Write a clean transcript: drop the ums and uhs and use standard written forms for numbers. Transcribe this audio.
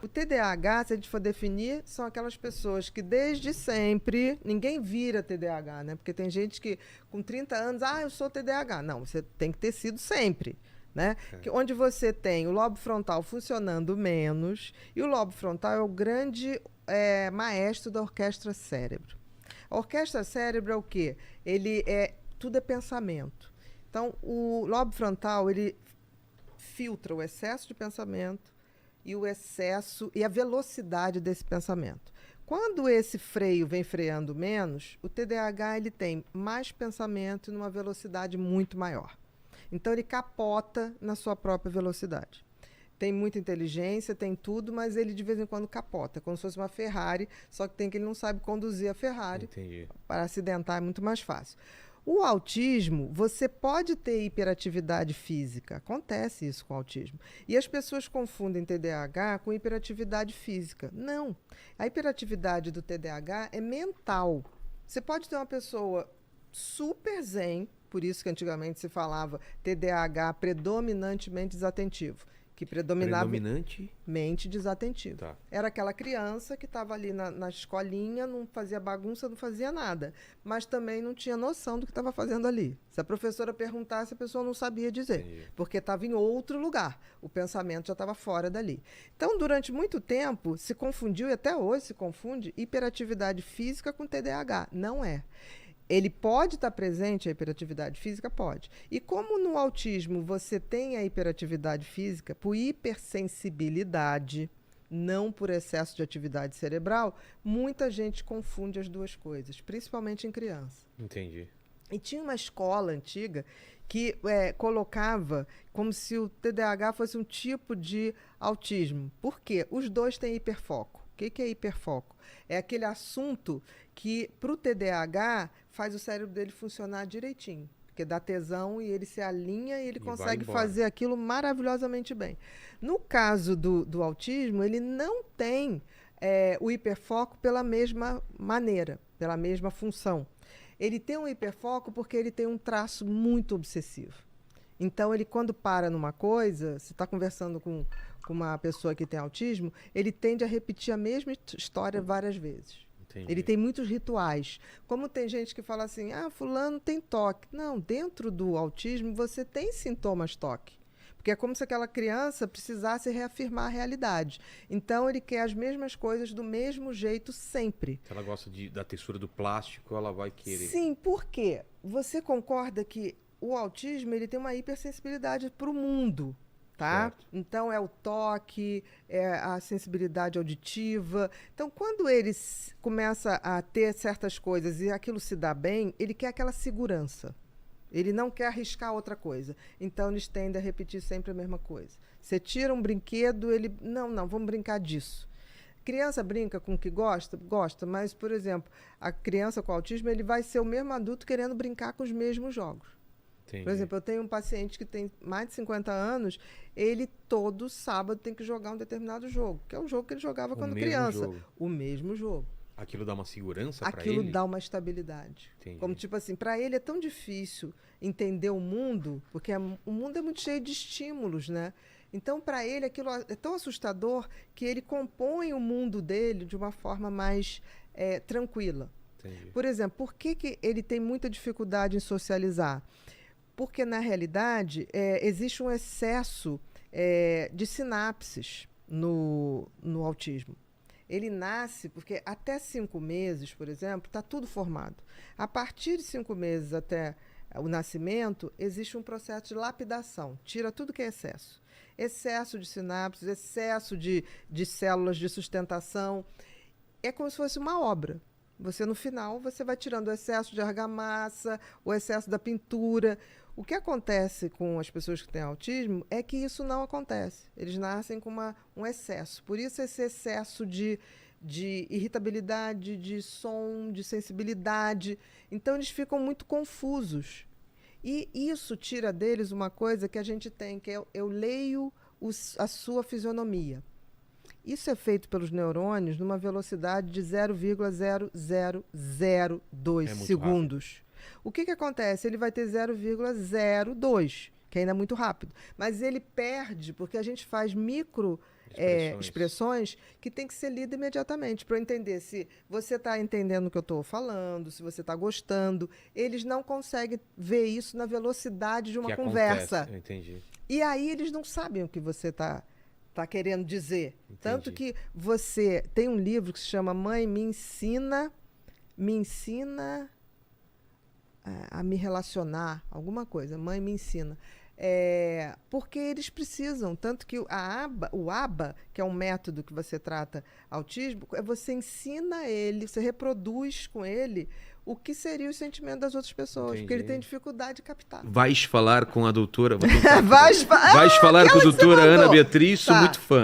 TDAH, se a gente for definir, são aquelas pessoas que desde sempre, ninguém vira TDAH, né? Porque tem gente que com 30 anos, eu sou TDAH. Não, você tem que ter sido sempre. Né? Onde você tem o lobo frontal funcionando menos, e o lobo frontal é o grande maestro da orquestra cérebro. A orquestra cérebro é o quê? Tudo é pensamento. Então, o lobo frontal, ele filtra o excesso de pensamento e o excesso e a velocidade desse pensamento. Quando esse freio vem freando menos, o TDAH ele tem mais pensamento e numa velocidade muito maior. Então, ele capota na sua própria velocidade. Tem muita inteligência, tem tudo, mas ele de vez em quando capota, como se fosse uma Ferrari, só que tem que ele não sabe conduzir a Ferrari. Entendi. Para acidentar é muito mais fácil. O autismo, você pode ter hiperatividade física, acontece isso com o autismo. E as pessoas confundem TDAH com hiperatividade física. Não, a hiperatividade do TDAH é mental. Você pode ter uma pessoa super zen, por isso que antigamente se falava TDAH predominantemente desatentivo, que predominava mente desatentivo. Tá. Era aquela criança que estava ali na escolinha, não fazia bagunça, não fazia nada, mas também não tinha noção do que estava fazendo ali. Se a professora perguntasse, a pessoa não sabia dizer, porque estava em outro lugar, o pensamento já estava fora dali. Então, durante muito tempo, se confundiu, e até hoje se confunde, hiperatividade física com TDAH. Não é. Ele pode estar presente, a hiperatividade física? Pode. E como no autismo você tem a hiperatividade física por hipersensibilidade, não por excesso de atividade cerebral, muita gente confunde as duas coisas, principalmente em criança. Entendi. E tinha uma escola antiga que colocava como se o TDAH fosse um tipo de autismo. Por quê? Os dois têm hiperfoco. O que é hiperfoco? É aquele assunto que, para o TDAH, faz o cérebro dele funcionar direitinho. Porque dá tesão e ele se alinha e ele consegue fazer aquilo maravilhosamente bem. No caso do autismo, ele não tem o hiperfoco pela mesma maneira, pela mesma função. Ele tem um hiperfoco porque ele tem um traço muito obsessivo. Então, ele quando para numa coisa, você está conversando com uma pessoa que tem autismo, ele tende a repetir a mesma história várias vezes. Entendi. Ele tem muitos rituais. Como tem gente que fala assim, fulano tem toque. Não, dentro do autismo você tem sintomas toque. Porque é como se aquela criança precisasse reafirmar a realidade. Então, ele quer as mesmas coisas do mesmo jeito sempre. Se ela gosta da textura do plástico, ela vai querer. Sim, por quê? Você concorda que o autismo ele tem uma hipersensibilidade para o mundo, tá? Certo. Então, é o toque, é a sensibilidade auditiva. Então, quando ele começa a ter certas coisas e aquilo se dá bem, ele quer aquela segurança. Ele não quer arriscar outra coisa. Então, eles tendem a repetir sempre a mesma coisa. Você tira um brinquedo, ele... Não, vamos brincar disso. Criança brinca com o que gosta? Gosta, mas, por exemplo, a criança com autismo, ele vai ser o mesmo adulto querendo brincar com os mesmos jogos. Entendi. Por exemplo, eu tenho um paciente que tem mais de 50 anos, ele todo sábado tem que jogar um determinado jogo, que é o jogo que ele jogava quando criança. O mesmo jogo. Aquilo dá uma segurança para ele? Aquilo dá uma estabilidade. Entendi. Como tipo assim, para ele é tão difícil entender o mundo, porque o mundo é muito cheio de estímulos, né? Então, para ele, aquilo é tão assustador que ele compõe o mundo dele de uma forma mais tranquila. Entendi. Por exemplo, por que ele tem muita dificuldade em socializar? Porque, na realidade, existe um excesso de sinapses no autismo. Ele nasce porque até 5 meses, por exemplo, está tudo formado. A partir de 5 meses até o nascimento, existe um processo de lapidação. Tira tudo que é excesso. Excesso de sinapses, excesso de células de sustentação. É como se fosse uma obra. Você, no final, você vai tirando o excesso de argamassa, o excesso da pintura. O que acontece com as pessoas que têm autismo é que isso não acontece. Eles nascem com um excesso. Por isso, esse excesso de irritabilidade, de som, de sensibilidade. Então, eles ficam muito confusos. E isso tira deles uma coisa que a gente tem, que eu leio a sua fisionomia. Isso é feito pelos neurônios numa velocidade de 0,0002 segundos. Rápido. O que acontece? Ele vai ter 0,02, que ainda é muito rápido. Mas ele perde, porque a gente faz micro expressões que tem que ser lida imediatamente para eu entender se você está entendendo o que eu estou falando, se você está gostando. Eles não conseguem ver isso na velocidade de uma conversa. Eu entendi. E aí eles não sabem o que você está querendo dizer. Entendi. Tanto que você tem um livro que se chama Mãe Me Ensina a me relacionar, alguma coisa. Mãe me ensina. Porque eles precisam, tanto que o ABA, que é um método que você trata autismo, você ensina ele, você reproduz com ele o que seria o sentimento das outras pessoas, Entendi. porque ele tem dificuldade de captar. Vais falar com a doutora? Vais falar com a doutora Ana Beatriz, sou muito fã.